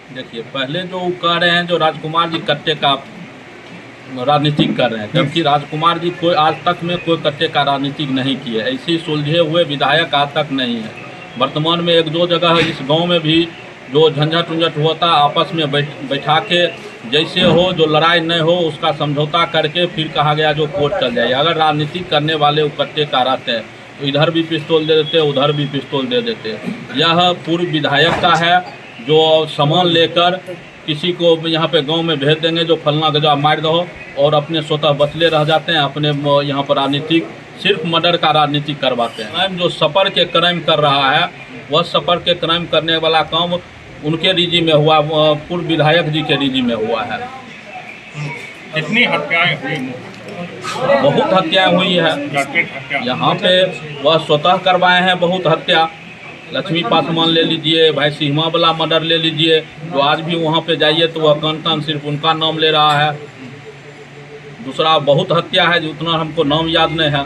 देखिए, पहले जो कह रहे हैं जो राजकुमार जी कट्टे का राजनीतिक कर रहे हैं, जबकि राजकुमार जी कोई आज तक में कोई कट्टे का राजनीतिक नहीं किए। ऐसी सुलझे हुए विधायक आज तक नहीं है। वर्तमान में एक दो जगह इस गांव में भी जो झंझट उंझट होता आपस में बैठा के जैसे हो, जो लड़ाई न हो उसका समझौता करके फिर कहा गया जो कोर्ट चल जाए। अगर राजनीतिक करने वाले वो कट्टे का रहते हैं तो इधर भी पिस्तौल दे देते, उधर भी पिस्तौल दे देते। यह पूर्व विधायक का है जो सामान लेकर किसी को यहाँ पे गांव में भेज देंगे जो फलना गजा मार दो, और अपने स्वतः बचले रह जाते हैं। अपने यहाँ पर राजनीतिक सिर्फ मर्डर का राजनीतिक करवाते हैं। क्राइम जो सपर के क्राइम कर रहा है, वह सपर के क्राइम करने वाला काम उनके रीजी में हुआ, पूर्व विधायक जी के रीजी में हुआ है। कितनी हत्याएं हुई? बहुत हत्याएं हुई है यहाँ पे। वह स्वतः करवाए हैं बहुत हत्या। लक्ष्मी पासवान ले लीजिए, भाई सिंहमा वाला मर्डर ले लीजिए, जो आज भी वहाँ पे जाइए तो वह कन सिर्फ उनका नाम ले रहा है। दूसरा बहुत हत्या है जो उतना हमको नाम याद नहीं है,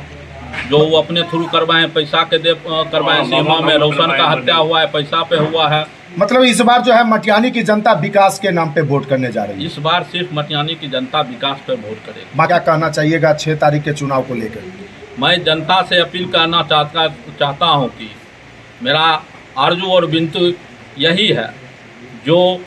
जो वो अपने थ्रू करवाए, पैसा के दे करवाए। सिंहमा में रोशन का हत्या हुआ है, पैसा पे हुआ है। मतलब इस बार जो है मटियानी की जनता विकास के नाम पे वोट करने जा रही है। इस बार सिर्फ मटियानी की जनता विकास पे वोट करेगी। क्या कहना चाहिएगा 6 तारीख के चुनाव को लेकर? मैं जनता से अपील करना चाहता हूँ कि मेरा आरजू और बिंतु यही है, जो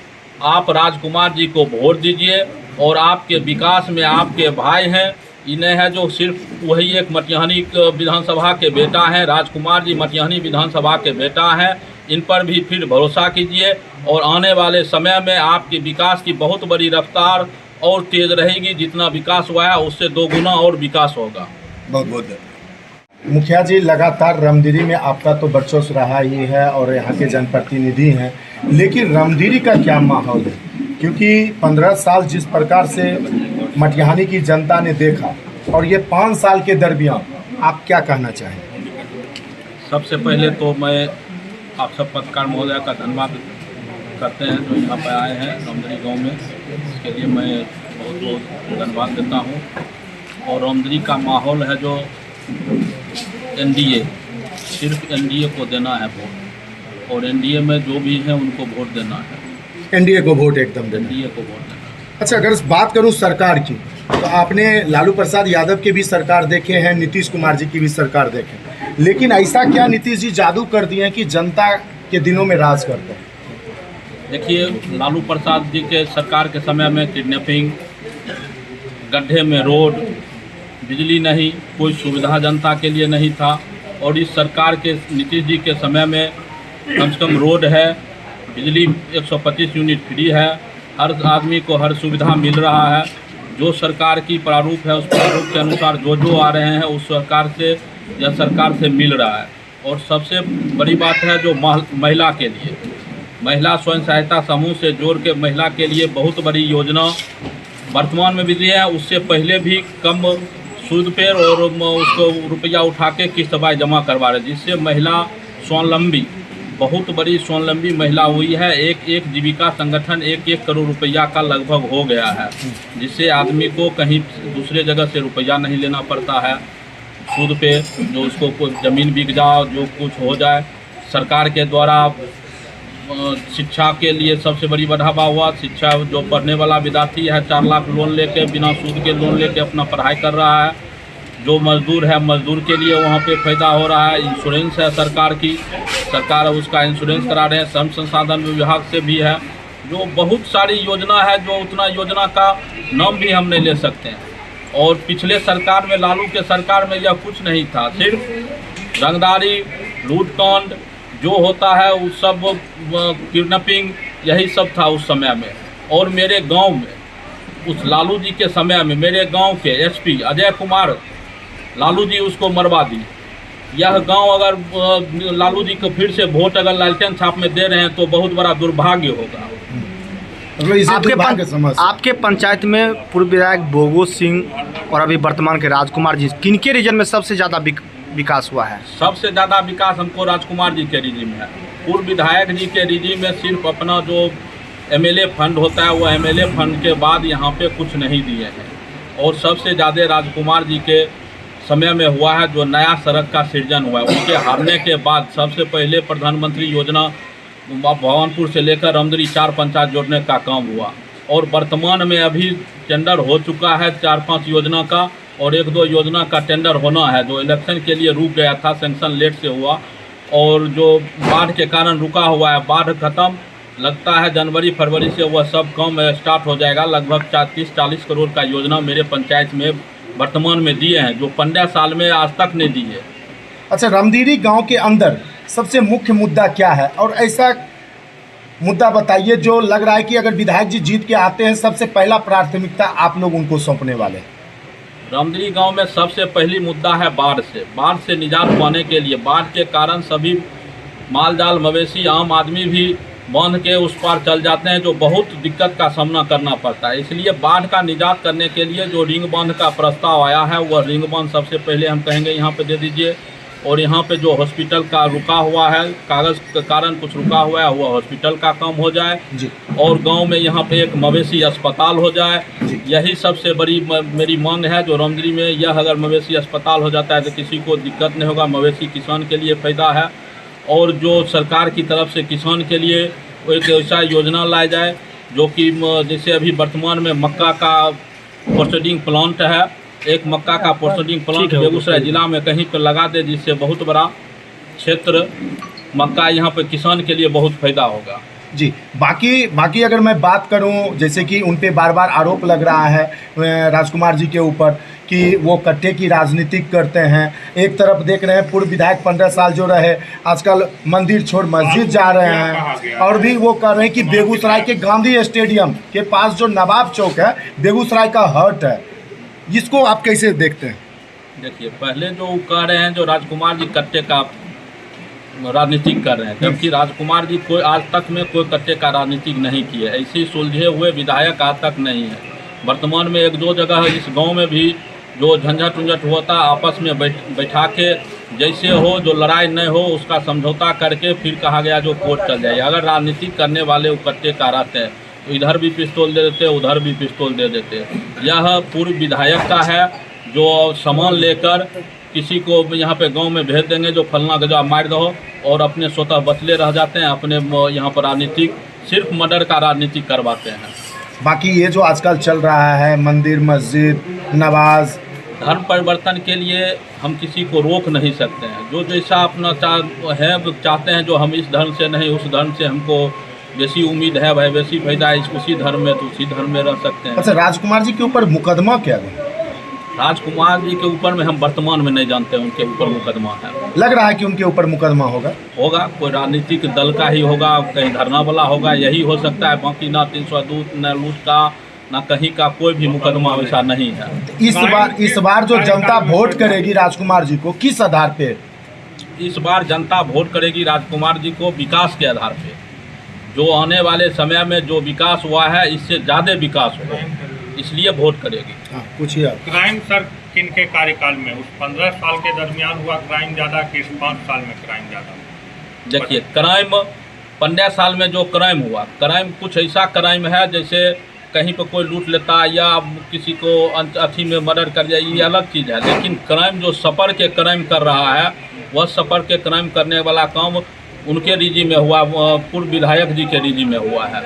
आप राजकुमार जी को वोट दीजिए और आपके विकास में आपके भाई हैं। इन्हें है जो सिर्फ वही एक मटियानी विधानसभा के बेटा हैं। राजकुमार जी मटियानी विधानसभा के बेटा हैं। इन पर भी फिर भरोसा कीजिए और आने वाले समय में आपकी विकास की बहुत बड़ी रफ्तार और तेज़ रहेगी। जितना विकास हुआ है उससे 2 गुना और विकास होगा। बहुत बहुत मुखिया जी, लगातार रामदीरी में आपका तो वर्चस्व रहा ही है और यहाँ के जनप्रतिनिधि हैं, लेकिन रामदीरी का क्या माहौल है? क्योंकि 15 साल जिस प्रकार से मटिहानी की जनता ने देखा और ये 5 साल के दरमियान आप क्या कहना चाहेंगे? सबसे पहले तो मैं आप सब पत्रकार महोदय का धन्यवाद करते हैं जो यहाँ पर आए हैं रामदीरी गांव में। इसके लिए मैं बहुत बहुत धन्यवाद देता हूँ। और रामदीरी का माहौल है जो एनडीए, सिर्फ एनडीए को देना है वोट, और एनडीए में जो भी है उनको वोट देना है। एनडीए को वोट एकदम देना, एनडीए को वोट देना। अच्छा, अगर बात करूं सरकार की, तो आपने लालू प्रसाद यादव की भी सरकार देखे हैं, नीतीश कुमार जी की भी सरकार देखे, लेकिन ऐसा क्या नीतीश जी जादू कर दिए हैं कि जनता के दिनों में राज करते हैं? देखिए, लालू प्रसाद जी के सरकार के समय में किडनैपिंग, गड्ढे में रोड, बिजली नहीं, कोई सुविधा जनता के लिए नहीं था। और इस सरकार के नीतीश जी के समय में कम से कम रोड है, बिजली 125 यूनिट फ्री है, हर आदमी को हर सुविधा मिल रहा है। जो सरकार की प्रारूप है उस प्रारूप के अनुसार जो आ रहे हैं उस सरकार से यह सरकार से मिल रहा है। और सबसे बड़ी बात है जो महिला के लिए, महिला स्वयं सहायता समूह से जोड़ के महिला के लिए बहुत बड़ी योजना वर्तमान में भी दी है। उससे पहले भी कम सूद पे और उसको रुपया उठा के किस्त बाय जमा करवा रहे, जिससे महिला स्वावलंबी, बहुत बड़ी स्वावलंबी महिला हुई है। एक जीविका संगठन 1-1 करोड़ रुपया का लगभग हो गया है, जिससे आदमी को कहीं दूसरे जगह से रुपया नहीं लेना पड़ता है सूद पे। जो उसको ज़मीन बिक जाए, जो कुछ हो जाए, सरकार के द्वारा शिक्षा के लिए सबसे बड़ी बढ़ावा हुआ। शिक्षा जो पढ़ने वाला विद्यार्थी है 4 लाख लोन लेके, बिना सूद के लोन लेके अपना पढ़ाई कर रहा है। जो मजदूर है, मजदूर के लिए वहाँ पे फ़ायदा हो रहा है। इंश्योरेंस है सरकार की, सरकार उसका इंश्योरेंस करा रहे हैं। श्रम संसाधन विभाग से भी है। जो बहुत सारी योजना है, जो उतना योजना का नाम भी हम नहीं ले सकते हैं। और पिछले सरकार में, लालू के सरकार में यह कुछ नहीं था, सिर्फ रंगदारी, लूटकांड जो होता है उस सब, किडनैपिंग, यही सब था उस समय में। और मेरे गांव में उस लालू जी के समय में मेरे गांव के एसपी अजय कुमार, लालू जी उसको मरवा दिए। यह गांव अगर लालू जी को फिर से वोट अगर लालटेन छाप में दे रहे हैं तो बहुत बड़ा दुर्भाग्य होगा। आपके पंचायत में पूर्व विधायक बोगो सिंह और अभी वर्तमान के राजकुमार जी, किनके रीजन में सबसे ज़्यादा विकास हुआ है? सबसे ज़्यादा विकास हमको राजकुमार जी के रीजन में है। पूर्व विधायक जी के रीजन में सिर्फ अपना जो एमएलए फंड होता है वो एमएलए फंड के बाद यहाँ पे कुछ नहीं दिए हैं। और सबसे ज़्यादा राजकुमार जी के समय में हुआ है जो नया सड़क का सृजन हुआ है। उनके हारने के बाद सबसे पहले प्रधानमंत्री योजना भवानपुर से लेकर रमदरी 4 पंचायत जोड़ने का काम हुआ। और वर्तमान में अभी टेंडर हो चुका है 4-5 योजना का, और 1-2 योजना का टेंडर होना है जो इलेक्शन के लिए रुक गया था, सेंक्शन लेट से हुआ। और जो बाढ़ के कारण रुका हुआ है, बाढ़ खत्म लगता है जनवरी-फरवरी से वह सब काम स्टार्ट हो जाएगा। लगभग 30-40 करोड़ का योजना मेरे पंचायत में वर्तमान में दिए हैं, जो 15 साल में आज तक नहीं दिए। अच्छा, रामदीरी गांव के अंदर सबसे मुख्य मुद्दा क्या है, और ऐसा मुद्दा बताइए जो लग रहा है कि अगर विधायक जी जीत के आते हैं सबसे पहला प्राथमिकता आप लोग उनको सौंपने वाले हैं? रामदीरी गांव में सबसे पहली मुद्दा है बाढ़ से निजात पाने के लिए। बाढ़ के कारण सभी माल जाल मवेशी आम आदमी भी बांध के उस पार चल जाते हैं, जो बहुत दिक्कत का सामना करना पड़ता है। इसलिए बाढ़ का निजात करने के लिए जो रिंग बांध का प्रस्ताव आया है, वह रिंग बांध सबसे पहले हम कहेंगे यहाँ पे दे दीजिए। और यहाँ पे जो हॉस्पिटल का रुका हुआ है, कागज़ के कारण कुछ रुका हुआ है, वह हॉस्पिटल का काम हो जाए जी। और गांव में यहाँ पे एक मवेशी अस्पताल हो जाए। यही सबसे बड़ी मेरी मांग है। जो रामदीरी में यह अगर मवेशी अस्पताल हो जाता है तो किसी को दिक्कत नहीं होगा, मवेशी किसान के लिए फ़ायदा है। और जो सरकार की तरफ से किसान के लिए एक ऐसा योजना लाया जाए जो कि जैसे अभी वर्तमान में मक्का का प्रोसेसिंग प्लांट है, एक मक्का का प्रोसेसिंग प्लांट बेगूसराय जिला में कहीं पर लगा दे, जिससे बहुत बड़ा क्षेत्र मक्का यहाँ पे किसान के लिए बहुत फ़ायदा होगा। जी। बाकी अगर मैं बात करूं, जैसे कि उन पे बार बार आरोप लग रहा है राजकुमार जी के ऊपर कि वो कट्टे की राजनीति करते हैं। एक तरफ देख रहे हैं पूर्व विधायक 15 साल जो रहे, आजकल मंदिर छोड़ मस्जिद जा रहे हैं। और भी वो कह रहे हैं कि बेगूसराय के गांधी स्टेडियम के पास जो नवाब चौक है, बेगूसराय का हर्ट है। इसको आप कैसे देखते हैं? देखिए, पहले जो कह रहे हैं जो राजकुमार जी कट्टे का राजनीतिक कर रहे हैं, जबकि राजकुमार जी कोई आज तक में कोई कट्टे का राजनीतिक नहीं किए। ऐसे सुलझे हुए विधायक आज तक नहीं है। वर्तमान में 1-2 जगह इस गांव में भी जो झंझट उंझट होता, आपस में बैठा के जैसे हो, जो लड़ाई न हो उसका समझौता करके फिर कहा गया जो कोर्ट चल जाए। अगर राजनीतिक करने वाले वो कट्टे का रहते हैं तो इधर भी पिस्तौल दे देते, उधर भी पिस्तौल दे देते। यह पूर्व विधायक का है जो सामान लेकर किसी को यहाँ पे गांव में भेज देंगे जो फलना गजा मार दो, और अपने स्वतः बचले रह जाते हैं। अपने यहाँ पर राजनीतिक सिर्फ मर्डर का राजनीतिक करवाते हैं। बाकी ये जो आजकल चल रहा है मंदिर मस्जिद नवाज, धर्म परिवर्तन के लिए हम किसी को रोक नहीं सकते हैं। जो जैसा अपना चाहते हैं, जो हम इस धर्म से नहीं उस धर्म से हमको जैसी उम्मीद है भाई वैसी फायदा है उसी धर्म में तो उसी धर्म में रह सकते हैं। अच्छा, राजकुमार जी के ऊपर मुकदमा क्या है? राजकुमार जी के ऊपर में हम वर्तमान में नहीं जानते उनके ऊपर मुकदमा है। लग रहा है कि उनके ऊपर मुकदमा होगा। कोई राजनीतिक दल का ही होगा, कहीं धरना वाला होगा, यही हो सकता है। बाकी ना 302 न लूट का ना कहीं का कोई भी मुकदमा वैसा नहीं है। इस बार जो जनता वोट करेगी राजकुमार जी को किस आधार पे? इस बार जनता वोट करेगी राजकुमार जी को विकास के आधार पे। जो आने वाले समय में जो विकास हुआ है इससे ज़्यादा विकास हो, इसलिए वोट करेगी। हाँ, पूछिए आप। क्राइम सर किनके कार्यकाल में उस 15 साल के दरमियान हुआ क्राइम ज़्यादा कि इस 5 साल में क्राइम ज़्यादा? देखिए, क्राइम 15 साल में जो क्राइम हुआ, क्राइम कुछ ऐसा क्राइम है जैसे कहीं पर कोई लूट लेता या किसी को अथी में मर्डर कर जाए, ये अलग चीज़ है। लेकिन क्राइम जो सपर के क्राइम कर रहा है, वह सपर के क्राइम करने वाला काम उनके रीजी में हुआ, पूर्व विधायक जी के रीजी में हुआ है।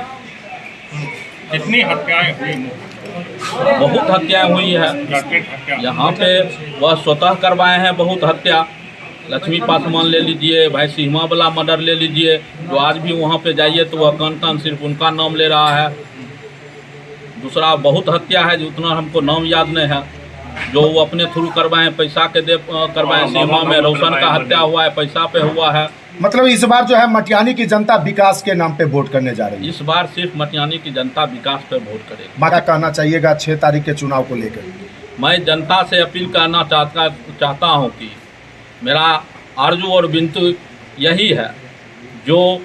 कितनी हत्याएं हुई? बहुत हत्याएं हुई है यहाँ पे। वह स्वतः करवाए हैं बहुत हत्या। लक्ष्मी पासवान ले लीजिए, भाई सिंहमा वाला मर्डर ले लीजिए, जो आज भी वहाँ पे जाइए तो वह कन सिर्फ उनका नाम ले रहा है। दूसरा बहुत हत्या है जो उतना हमको नाम याद नहीं है, जो वो अपने थ्रू करवाएं, पैसा के दे करवाएं। सिंहमा में रोशन का हत्या हुआ है, पैसा पे हुआ है। मतलब इस बार जो है मटियानी की जनता विकास के नाम पे वोट करने जा रही है। इस बार सिर्फ मटियानी की जनता विकास पे वोट करेगी। बाकी कहना चाहिएगा 6 तारीख के चुनाव को लेकर? मैं जनता से अपील करना चाहता हूँ कि मेरा आरजू और बिंतु यही है, जो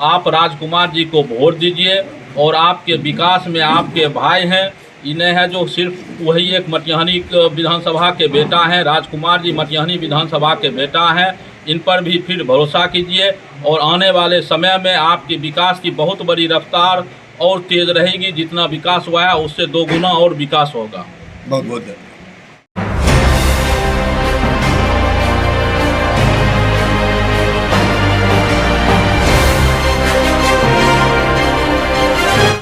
आप राजकुमार जी को वोट दीजिए और आपके विकास में आपके भाई हैं, इन्हें है जो सिर्फ वही एक मटियानी विधानसभा के बेटा हैं। राजकुमार जी मटियानी विधानसभा के बेटा हैं, इन पर भी फिर भरोसा कीजिए और आने वाले समय में आपके विकास की बहुत बड़ी रफ्तार और तेज़ रहेगी। जितना विकास हुआ है उससे 2 गुना और विकास होगा। बहुत बहुत धन्यवाद।